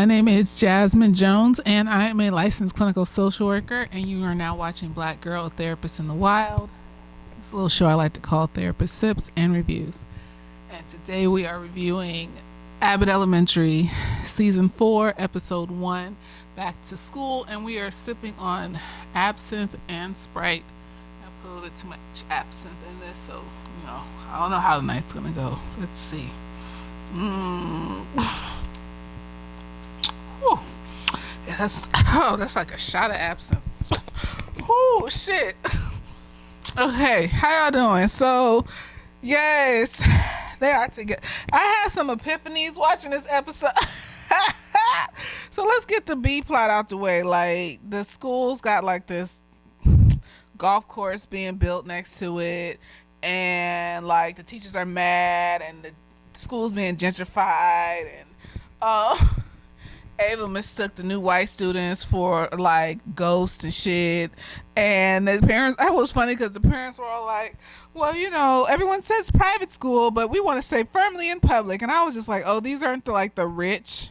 My name is Jasmine Jones, and I am a licensed clinical social worker, and you are now watching Black Girl Therapists in the Wild. It's a little show I like to call Therapist Sips and Reviews. And today we are reviewing Abbott Elementary, Season 4, Episode 1, Back to School, and we are sipping on absinthe and Sprite. I put a little bit too much absinthe in this, so, I don't know how the night's going to go. Let's see. Whew. Yeah, that's like a shot of absinthe. Oh shit. Okay, how y'all doing? So, yes, they are together. I had some epiphanies watching this episode. So let's get the B plot out the way. Like, the school's got like this golf course being built next to it, and like the teachers are mad, and the school's being gentrified, and Ava mistook the new white students for like ghosts and shit. And the parents, that was funny because the parents were all like, well, everyone says private school, but we want to say firmly in public. And I was just like, oh, these aren't the rich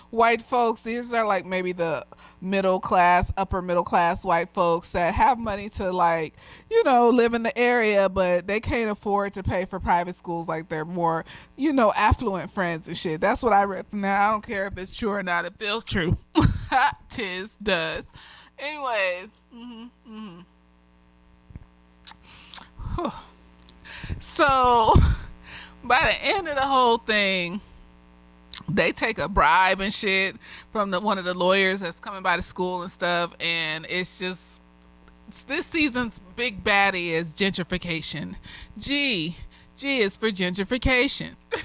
white folks. These are like maybe the middle class, upper middle class white folks that have money to live in the area, but they can't afford to pay for private schools like they're more, affluent friends and shit. That's what I read from that. I don't care if it's true or not. It feels true. Tis does. Anyways. So by the end of the whole thing, they take a bribe and shit from one of the lawyers that's coming by the school and stuff, and it's this season's big baddie is gentrification. G is for gentrification. And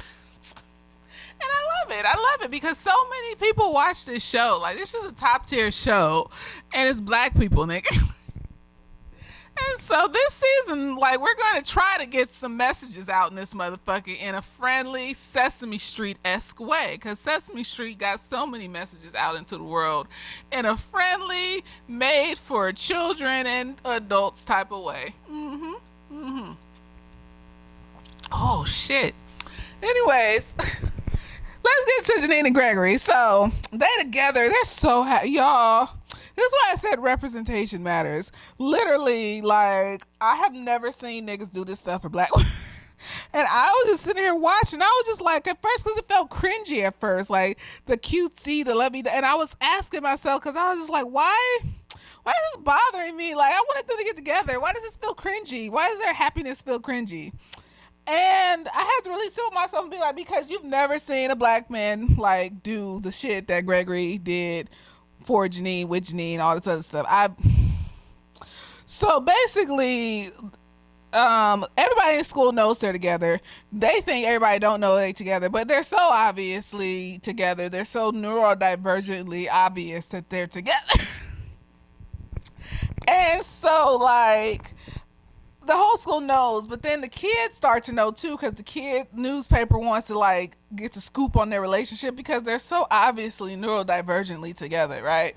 I love it because so many people watch this show. Like, this is a top tier show, and it's black people, nigga. And so this season, we're going to try to get some messages out in this motherfucker in a friendly Sesame Street-esque way. Because Sesame Street got so many messages out into the world in a friendly, made for children and adults type of way. Oh, shit. Anyways, let's get to Janine and Gregory. So, they together, they're so happy. Y'all, this is why I said representation matters. Literally, I have never seen niggas do this stuff for black women. And I was just sitting here watching. I was just like, at first, because it felt cringy at first. Like, the cutesy, the lovey. And I was asking myself, because I was just like, why is this bothering me? Like, I wanted them to get together. Why does this feel cringy? Why does their happiness feel cringy? And I had to really sit with myself and be like, because you've never seen a black man, do the shit that Gregory did for Janine, with Janine, all this other stuff. So basically, everybody in school knows they're together. They think everybody don't know they're together, but they're so obviously together. They're so neurodivergently obvious that they're together. And so, the whole school knows, but then the kids start to know too, because the kid newspaper wants to get the scoop on their relationship because they're so obviously neurodivergently together, right?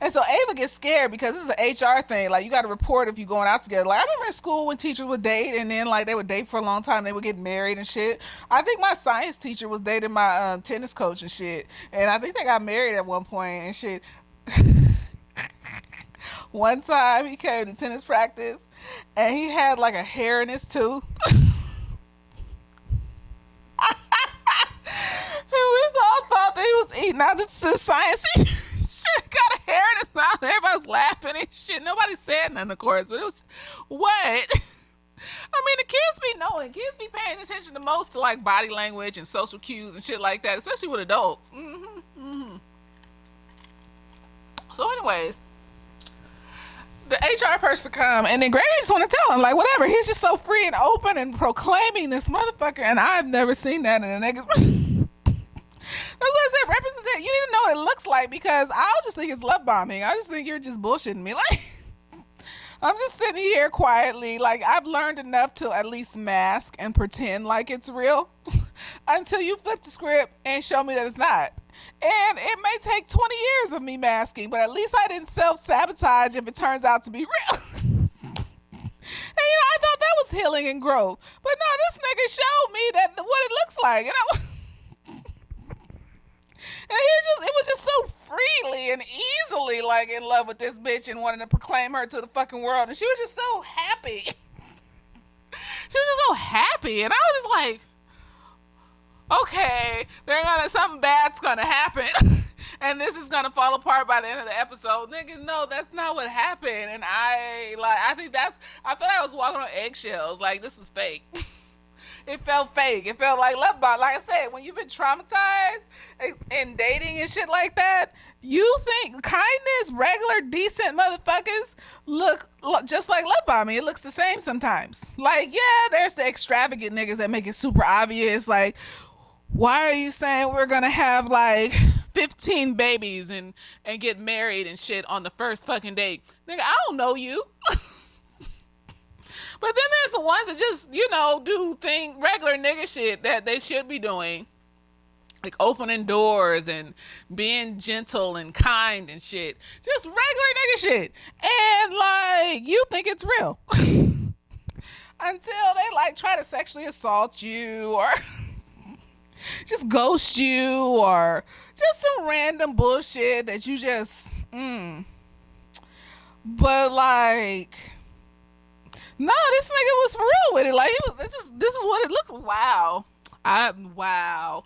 And so Ava gets scared because this is an HR thing. You got to report if you're going out together. I remember in school when teachers would date, and then they would date for a long time, they would get married and shit. I think my science teacher was dating my tennis coach and shit, and I think they got married at one point and shit. One time he came to tennis practice and he had a hair in his tooth. We all thought that he was eating out the science. Shit, got a hair in his mouth. Everybody was laughing and shit. Nobody said nothing, of course, but it was what? I mean, the kids be knowing. Kids be paying attention the most to body language and social cues and shit like that, especially with adults. So, anyways, the HR person come, and then Greg just want to tell him, whatever. He's just so free and open and proclaiming this motherfucker, and I've never seen that in a nigga. That's what I said, represent. You need to know what it looks like, because I just think it's love bombing. I just think you're just bullshitting me. I'm just sitting here quietly. I've learned enough to at least mask and pretend like it's real until you flip the script and show me that it's not. And it may take 20 years of me masking, but at least I didn't self-sabotage if it turns out to be real. And I thought that was healing and growth. But no, this nigga showed me that what it looks like. it was just so freely and easily like in love with this bitch and wanting to proclaim her to the fucking world. And she was just so happy. She was just so happy. And I was just like, okay, something bad's gonna happen. And this is gonna fall apart by the end of the episode. Nigga, no, that's not what happened. And I felt like I was walking on eggshells. Like, this was fake. It felt fake. It felt like love bomb. Like I said, when you've been traumatized in dating and shit like that, you think kindness, regular, decent motherfuckers look just like love bombing. It looks the same sometimes. Like, yeah, there's the extravagant niggas that make it super obvious. Like, why are you saying we're gonna have like 15 babies and get married and shit on the first fucking date? Nigga, I don't know you. But then there's the ones that just, do regular nigga shit that they should be doing. Like opening doors and being gentle and kind and shit. Just regular nigga shit. And like, you think it's real. Until they like try to sexually assault you or just ghost you or just some random bullshit that you just, But like, no, this nigga was for real with it. Like, this is what it looks. Wow. Wow.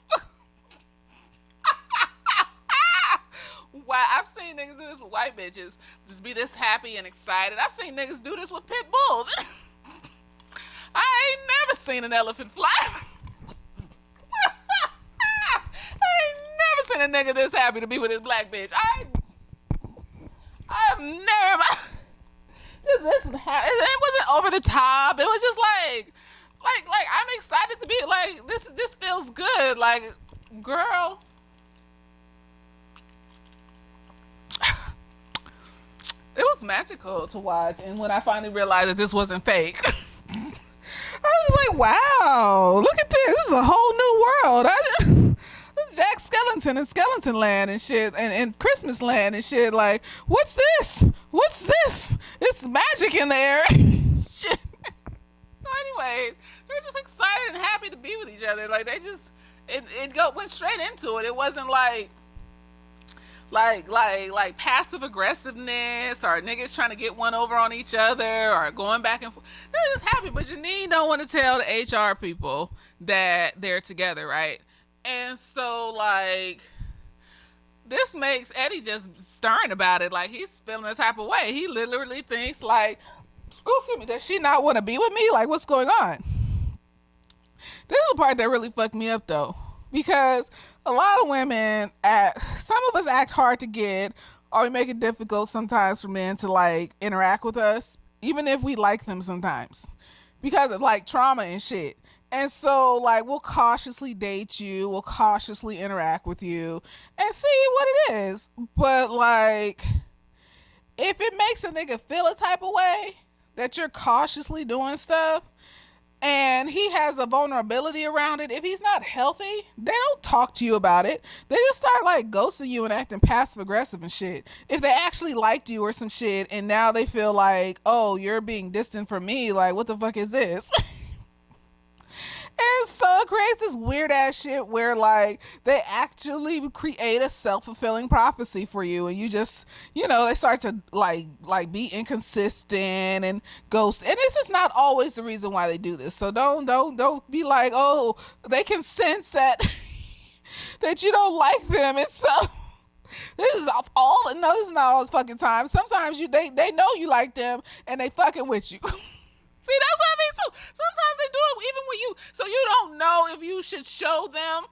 Wow. I've seen niggas do this with white bitches. Just be this happy and excited. I've seen niggas do this with pit bulls. I ain't never seen an elephant fly. I ain't never seen a nigga this happy to be with his black bitch. I've never. Just this, it wasn't over the top. It was just like I'm excited to be like this feels good. Like, girl, it was magical to watch. And when I finally realized that this wasn't fake, I was just like, wow, look at this. This is a whole new world. This is Jack Skellington and Skeleton Land and shit and Christmas Land and shit. Like, what's this? What's this? It's magic in there. Shit. So anyways, they're just excited and happy to be with each other. Like, they just, went straight into it. It wasn't like passive aggressiveness or niggas trying to get one over on each other or going back and forth. They're just happy. But Janine don't want to tell the HR people that they're together, right? And so, like, this makes Eddie just stern about it. Like, he's feeling the type of way. He literally thinks, like, excuse me, does she not want to be with me? Like, what's going on? This is the part that really fucked me up, though. Because a lot of women, some of us act hard to get, or we make it difficult sometimes for men to, like, interact with us, even if we like them sometimes. Because of, like, trauma and shit. And so, like, we'll cautiously date you, we'll cautiously interact with you, and see what it is. But, like, if it makes a nigga feel a type of way that you're cautiously doing stuff, and he has a vulnerability around it, if he's not healthy, they don't talk to you about it. They just start, like, ghosting you and acting passive-aggressive and shit. If they actually liked you or some shit, and now they feel like, oh, you're being distant from me, like, what the fuck is this? And so it creates this weird ass shit where, like, they actually create a self-fulfilling prophecy for you, and you just, they start to like be inconsistent and ghost. And this is not always the reason why they do this. So don't be like, oh, they can sense that that you don't like them, and so this is all. No, this is not all the fucking time. Sometimes they know you like them and they fucking with you. See, that's what I mean. So sometimes they do it even when so you don't know if you should show them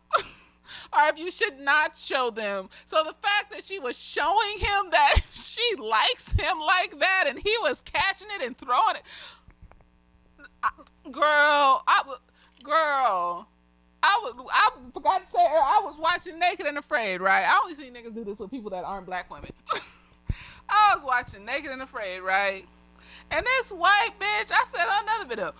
or if you should not show them. So the fact that she was showing him that she likes him like that and he was catching it and throwing it. I forgot to say, I was watching Naked and Afraid, right? I only see niggas do this with people that aren't black women. I was watching Naked and Afraid, right? And this white bitch, I said on another video,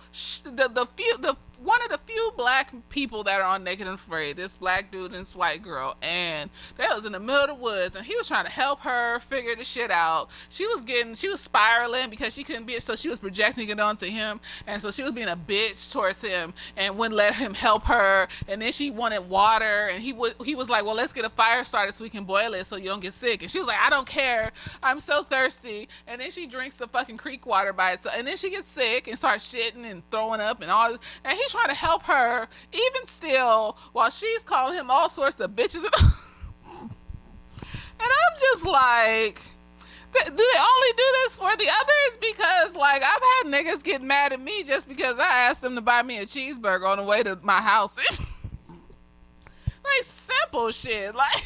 the one of the few black people that are on Naked and Afraid. This black dude and this white girl, and they was in the middle of the woods, and he was trying to help her figure the shit out. She was spiraling because she couldn't be, so she was projecting it onto him, and so she was being a bitch towards him and wouldn't let him help her. And then she wanted water, and he was like, well, let's get a fire started so we can boil it so you don't get sick. And she was like, I don't care, I'm so thirsty. And then she drinks the fucking creek water by itself, and then she gets sick and starts shitting and throwing up and all. And he's trying to help her, even still, while she's calling him all sorts of bitches. And I'm just like, do they only do this for the others? Because, like, I've had niggas get mad at me just because I asked them to buy me a cheeseburger on the way to my house. Like, simple shit. Like,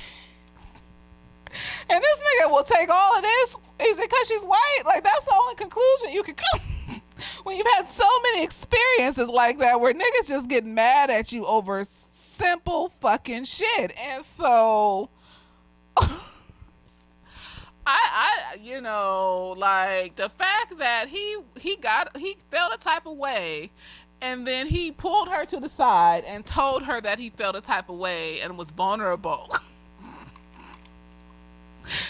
and this nigga will take all of this. Is it because she's white? Like, that's the only conclusion you can come when you've had so many experiences like that where niggas just get mad at you over simple fucking shit. And so I you know, like, the fact that he felt a type of way, and then he pulled her to the side and told her that he felt a type of way and was vulnerable.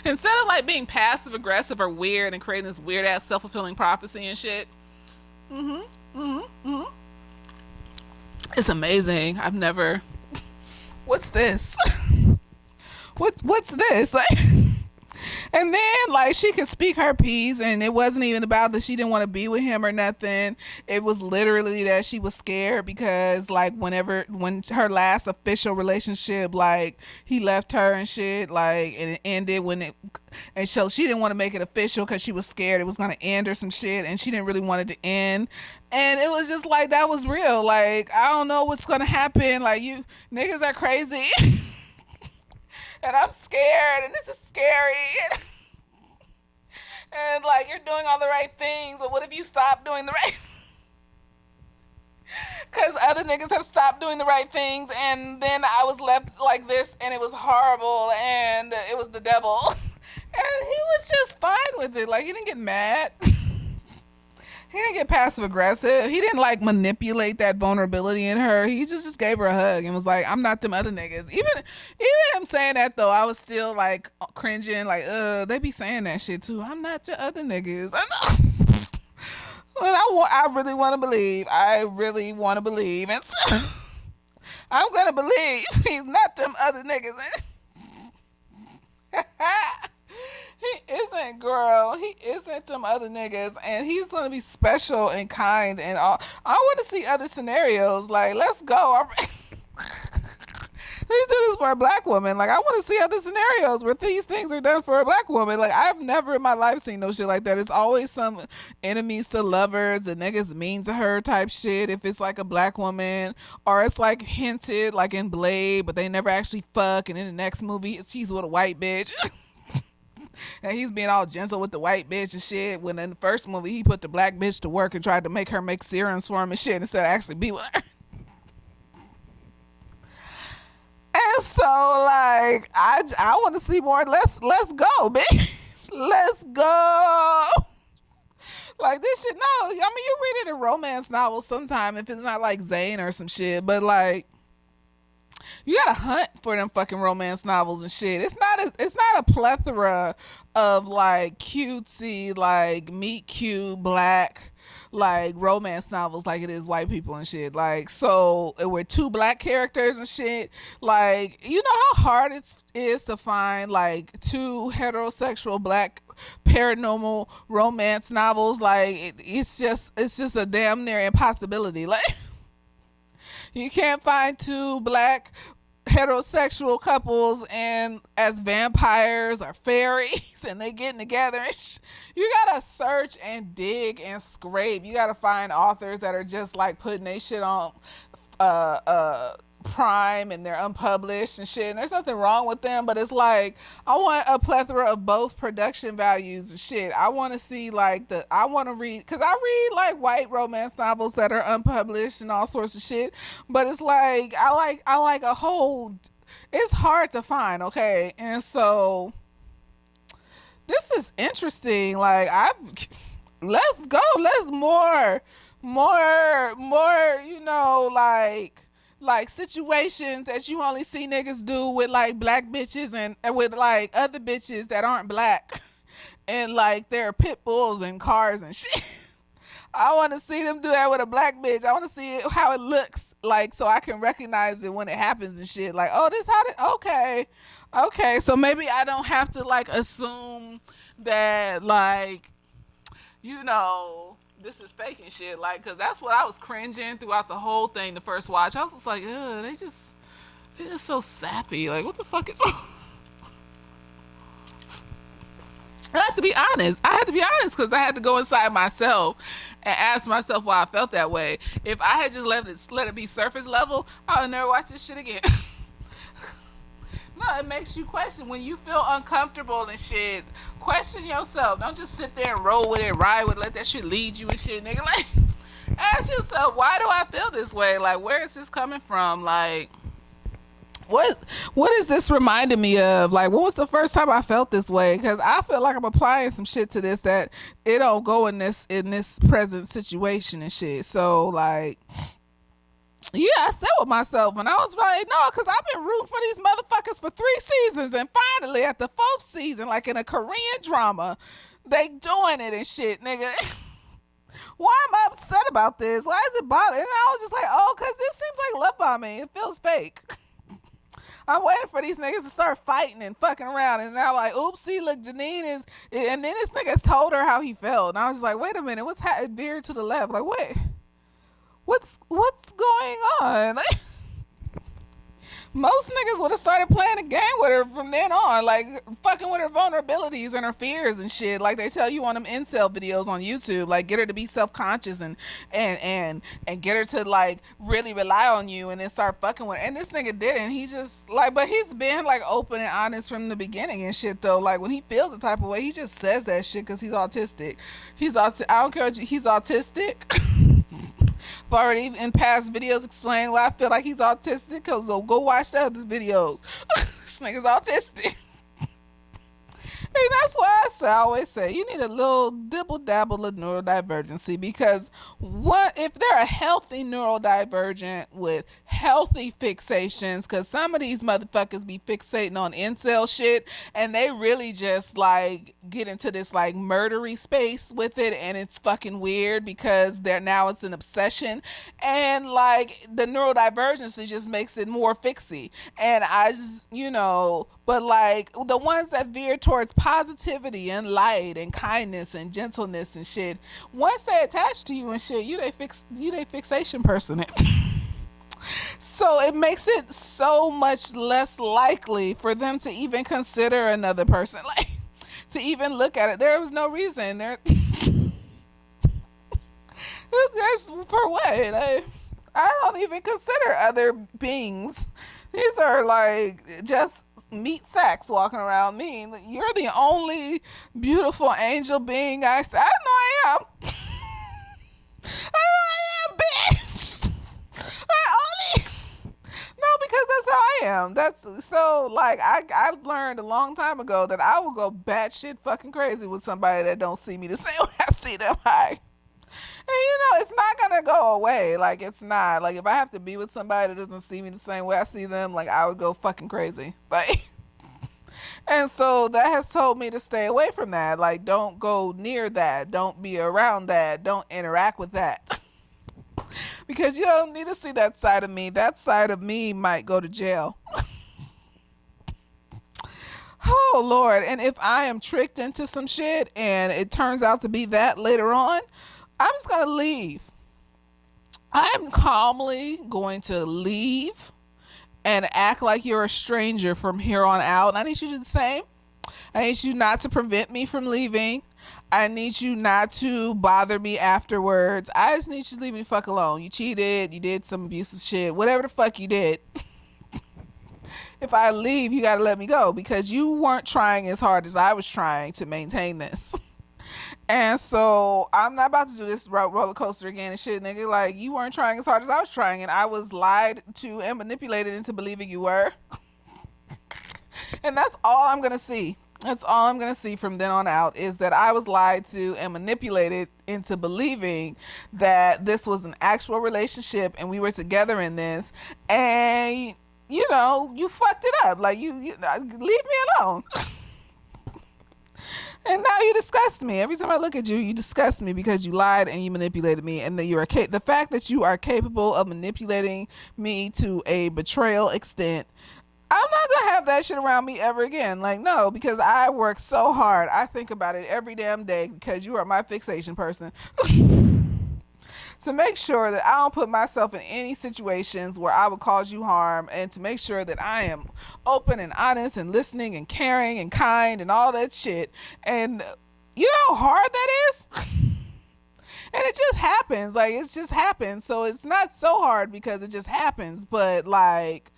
Instead of, like, being passive aggressive or weird and creating this weird ass self-fulfilling prophecy and shit. It's amazing. I've never. What's this? What's this? Like, and then, like, she could speak her piece, and it wasn't even about that she didn't want to be with him or nothing. It was literally that she was scared because, like, when her last official relationship, like, he left her and shit, like, and it ended and so she didn't want to make it official because she was scared it was going to end or some shit, and she didn't really want it to end. And it was just like, that was real. Like, I don't know what's going to happen. Like, you niggas are crazy. And I'm scared, and this is scary. And, like, you're doing all the right things, but what if you stop doing the right? Because other niggas have stopped doing the right things, and then I was left like this, and it was horrible, and it was the devil. And he was just fine with it. Like, he didn't get mad. He didn't get passive aggressive. He didn't, like, manipulate that vulnerability in her. He just gave her a hug and was like, I'm not them other niggas. Even him saying that, though, I was still, like, cringing. Like, they be saying that shit too. I'm not your other niggas. I know. But I really want to believe. I really want to believe. And so, I'm going to believe he's not them other niggas. He isn't, girl. He isn't them other niggas, and he's gonna be special and kind and all. I want to see other scenarios. Like, let's go. Let's do this for a black woman. Like, I want to see other scenarios where these things are done for a black woman. Like, I've never in my life seen no shit like that. It's always some enemies to lovers, the niggas mean to her type shit if it's like a black woman, or it's like hinted like in Blade, but they never actually fuck, and in the next movie he's with a white bitch. And he's being all gentle with the white bitch and shit, when in the first movie he put the black bitch to work and tried to make her make serums for him and shit instead of actually be with her. And so, like, I want to see more. Let's go, bitch. Let's go. Like, this shit. No, I mean, you read it in romance novels sometime if it's not like Zane or some shit, but, like, you gotta hunt for them fucking romance novels and shit. It's not a plethora of, like, cutesy, like, meet cute black, like, romance novels like it is white people and shit. Like, so with two black characters and shit, like, you know how hard it is to find, like, two heterosexual black paranormal romance novels. Like, it's just a damn near impossibility. Like, you can't find two black heterosexual couples and as vampires or fairies and they getting together and you gotta search and dig and scrape. You gotta find authors that are just, like, putting their shit on Prime and they're unpublished and shit, and there's nothing wrong with them, but it's like, I want a plethora of both production values and shit. I want to see, like, I want to read, because I read, like, white romance novels that are unpublished and all sorts of shit, but it's like, I like a whole, it's hard to find, okay? And so this is interesting. Like, let's go, let's more, like situations that you only see niggas do with like black bitches and with like other bitches that aren't black and like their pit bulls and cars and shit. I want to see them do that with a black bitch. I want to see how it looks like so I can recognize it when it happens and shit. Like, oh, this how it, okay. Okay, so maybe I don't have to like assume that like, this is fake and shit. Like, cause that's what I was cringing throughout the whole thing. The first watch, I was just like, ugh, they're just so sappy. Like, what the fuck is wrong? I have to be honest. I had to be honest because I had to go inside myself and ask myself why I felt that way. If I had just let it be surface level, I would never watch this shit again. No, it makes you question when you feel uncomfortable and shit. Question yourself. Don't just sit there and roll with it, ride with it, let that shit lead you and shit, nigga. Like, ask yourself, why do I feel this way? Like, where is this coming from? Like, what is this reminding me of? Like, when was the first time I felt this way? Because I feel like I'm applying some shit to this that it don't go in this present situation and shit. So like, yeah, I sat with myself and I was like, no, because I've been rooting for these motherfuckers for 3 seasons, and finally at the 4th season, like in a Korean drama, they doing it and shit, nigga. Why am I upset about this? Why is it bothering? And I was just like, oh, because this seems like love bombing. It feels fake. I'm waiting for these niggas to start fighting and fucking around, and now like, oopsie, look, Janine is, and then this nigga told her how he felt, and I was just like, wait a minute, what's veered to the left? Like, what's going on? Like, most niggas would have started playing a game with her from then on, like fucking with her vulnerabilities and her fears and shit. Like they tell you on them incel videos on YouTube, like get her to be self-conscious and get her to like really rely on you, and then start fucking with her. And this nigga didn't. He just like, but he's been like open and honest from the beginning and shit though. Like when he feels the type of way, he just says that shit because he's autistic. I don't care. He's autistic. I've already in past videos explained why I feel like he's autistic, because go watch the other videos. This nigga's autistic. And that's why I always say you need a little dibble dabble of neurodivergency, because what if they're a healthy neurodivergent with healthy fixations, because some of these motherfuckers be fixating on incel shit and they really just like get into this like murdery space with it, and it's fucking weird because it's an obsession, and like the neurodivergency just makes it more fixy. And I just but like the ones that veer towards positivity and light and kindness and gentleness and shit, once they attach to you and shit, you they fixation person. So it makes it so much less likely for them to even consider another person, like to even look at it. There was no reason there. There's for what? I don't even consider other beings. These are like just meat sacks walking around me. You're the only beautiful angel being I know I am. I know I am, bitch. I only no, because that's how I am. That's so like I learned a long time ago that I will go batshit fucking crazy with somebody that don't see me the same way I see them. And it's not gonna go away. Like it's not like if I have to be with somebody that doesn't see me the same way I see them, like I would go fucking crazy. Like, and so that has told me to stay away from that. Like, don't go near that. Don't be around that. Don't interact with that. Because you don't need to see that side of me. That side of me might go to jail. Oh Lord. And if I am tricked into some shit and it turns out to be that later on, I'm just going to leave. I'm calmly going to leave and act like you're a stranger from here on out. I need you to do the same. I need you not to prevent me from leaving. I need you not to bother me afterwards. I just need you to leave me the fuck alone. You cheated. You did some abusive shit. Whatever the fuck you did. If I leave, you got to let me go, because you weren't trying as hard as I was trying to maintain this. And so I'm not about to do this roller coaster again and shit, nigga. Like, you weren't trying as hard as I was trying, and I was lied to and manipulated into believing you were. And that's all I'm gonna see. That's all I'm going to see from then on out, is that I was lied to and manipulated into believing that this was an actual relationship and we were together in this. And, you fucked it up. Like, you leave me alone. And now you disgust me. Every time I look at you, you disgust me because you lied and you manipulated me. And that the fact that you are capable of manipulating me to a betrayal extent, I'm not gonna have that shit around me ever again. Like, no, because I work so hard. I think about it every damn day because you are my fixation person. To make sure that I don't put myself in any situations where I would cause you harm, and to make sure that I am open and honest and listening and caring and kind and all that shit. And you know how hard that is? And it just happens. Like, it just happens. So it's not so hard because it just happens. But like,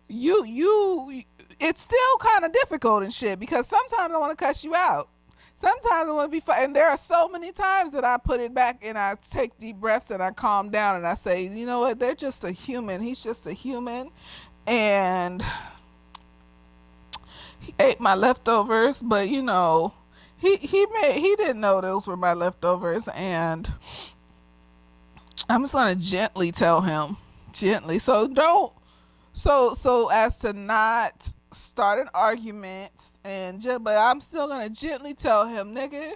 it's still kind of difficult and shit because sometimes I want to cuss you out. Sometimes I want to be fun. And there are so many times that I put it back and I take deep breaths and I calm down and I say, you know what? They're just a human. He's just a human. And he ate my leftovers, but he didn't know those were my leftovers. And I'm just going to gently tell him, gently. So as to not start an argument, but I'm still gonna gently tell him, nigga,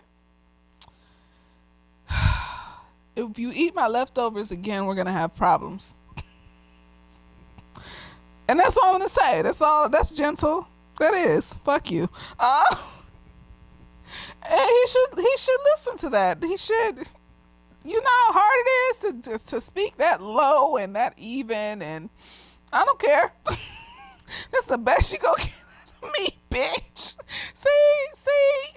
if you eat my leftovers again, we're gonna have problems. And that's all I'm gonna say. That's all. That's gentle. That is. Fuck you. And he should listen to that. He should. You know how hard it is to speak that low and that even, and I don't care. That's the best you gonna get out of me, bitch. See,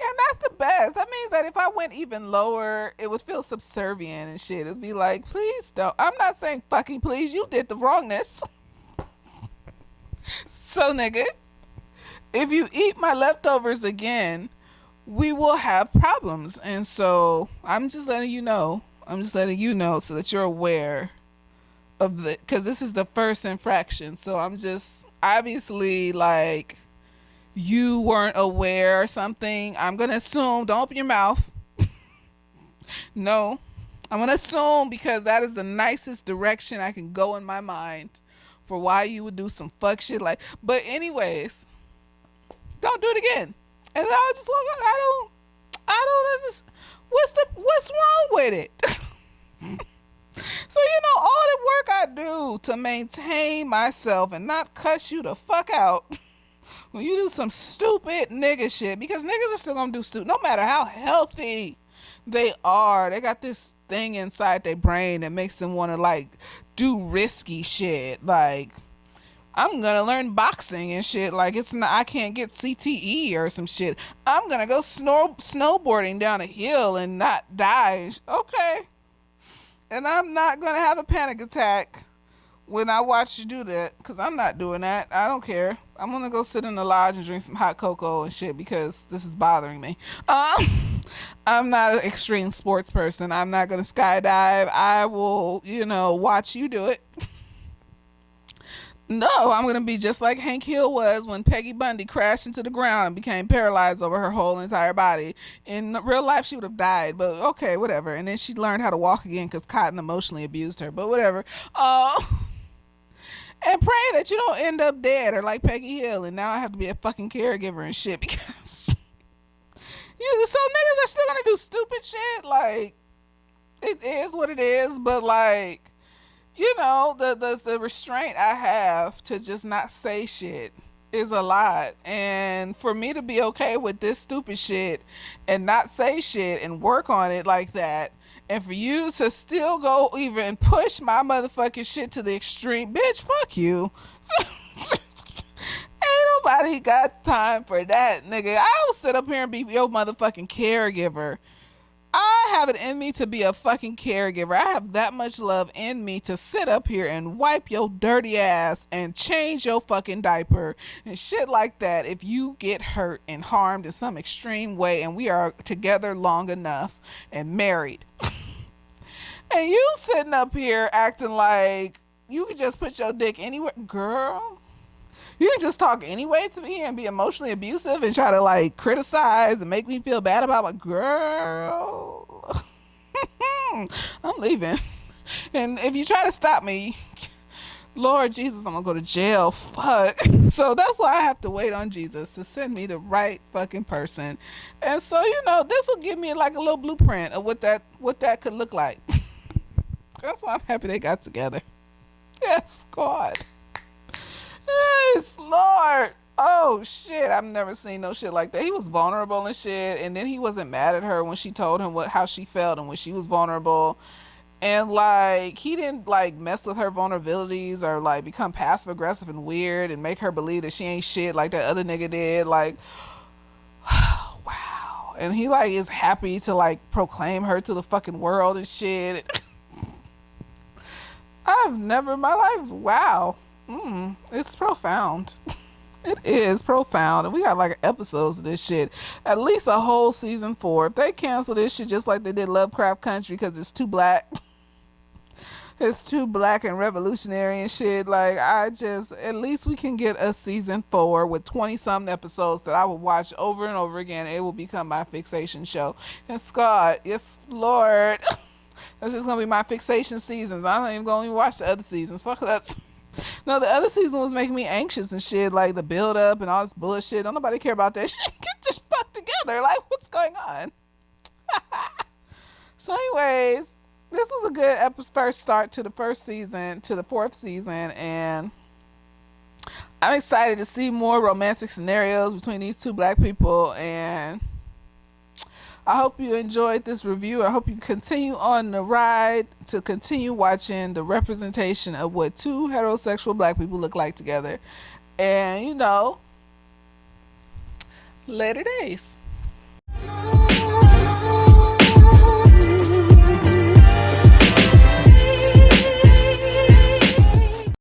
and that's the best. That means that if I went even lower, it would feel subservient and shit. It'd be like, please don't. I'm not saying fucking please. You did the wrongness. So, nigga, if you eat my leftovers again, we will have problems. And so I'm just letting you know. So that you're aware of the, because this is the first infraction. So I'm just obviously like, you weren't aware or something. I'm gonna assume. Don't open your mouth. No, I'm gonna assume because that is the nicest direction I can go in my mind for why you would do some fuck shit like. But anyways, don't do it again. And I'll just walk. I don't understand. What's wrong with it? So, all the work I do to maintain myself and not cuss you the fuck out when you do some stupid nigga shit, because niggas are still gonna do stupid, no matter how healthy they are. They got this thing inside their brain that makes them want to like do risky shit. Like, I'm gonna learn boxing and shit. Like, it's not, I can't get CTE or some shit. I'm gonna go snowboarding down a hill and not die. Okay. And I'm not going to have a panic attack when I watch you do that, because I'm not doing that. I don't care. I'm going to go sit in the lodge and drink some hot cocoa and shit because this is bothering me. I'm not an extreme sports person. I'm not going to skydive. I will, watch you do it. No, I'm going to be just like Hank Hill was when Peggy Bundy crashed into the ground and became paralyzed over her whole entire body. In real life, she would have died, but okay, whatever. And then she learned how to walk again because Cotton emotionally abused her, but whatever. And pray that you don't end up dead or like Peggy Hill, and now I have to be a fucking caregiver and shit because... so niggas are still going to do stupid shit. Like, it is what it is, but like... the restraint I have to just not say shit is a lot. And for me to be okay with this stupid shit and not say shit and work on it like that, and for you to still go even push my motherfucking shit to the extreme, bitch, fuck you. Ain't nobody got time for that, nigga. I will sit up here and be your motherfucking caregiver. I have it in me to be a fucking caregiver. I have that much love in me to sit up here and wipe your dirty ass and change your fucking diaper and shit like that if you get hurt and harmed in some extreme way and we are together long enough and married. And you sitting up here acting like you could just put your dick anywhere. Girl, You can just talk anyway to me and be emotionally abusive and try to like criticize and make me feel bad about my girl. I'm leaving. And if you try to stop me, Lord Jesus, I'm gonna go to jail. Fuck. So that's why I have to wait on Jesus to send me the right fucking person. And so, this will give me like a little blueprint of what that could look like. That's why I'm happy they got together. Yes, God. Yes, Lord. Oh shit, I've never seen no shit like that. He was vulnerable and shit, and then he wasn't mad at her when she told him how she felt and when she was vulnerable. And like he didn't like mess with her vulnerabilities or like become passive aggressive and weird and make her believe that she ain't shit like that other nigga did. Like wow. And he like is happy to like proclaim her to the fucking world and shit. I've never in my life. Wow. It's profound. It is profound. And we got like episodes of this shit. At least a whole season 4. If they cancel this shit just like they did Lovecraft Country because it's too black. It's too black and revolutionary and shit. Like, at least we can get a season 4 with 20-something episodes that I will watch over and over again. It will become my fixation show. And Scott, yes, Lord. That's just going to be my fixation seasons. I'm not even going to watch the other seasons. Fuck that. No, the other season was making me anxious and shit, like the build up and all this bullshit. Don't nobody care about that shit. Get this fuck together. Like, what's going on? So anyways, this was a good first start to the first season, to the 4th season, and I'm excited to see more romantic scenarios between these two black people, and I hope you enjoyed this review. I hope you continue on the ride to continue watching the representation of what two heterosexual black people look like together. And, later days.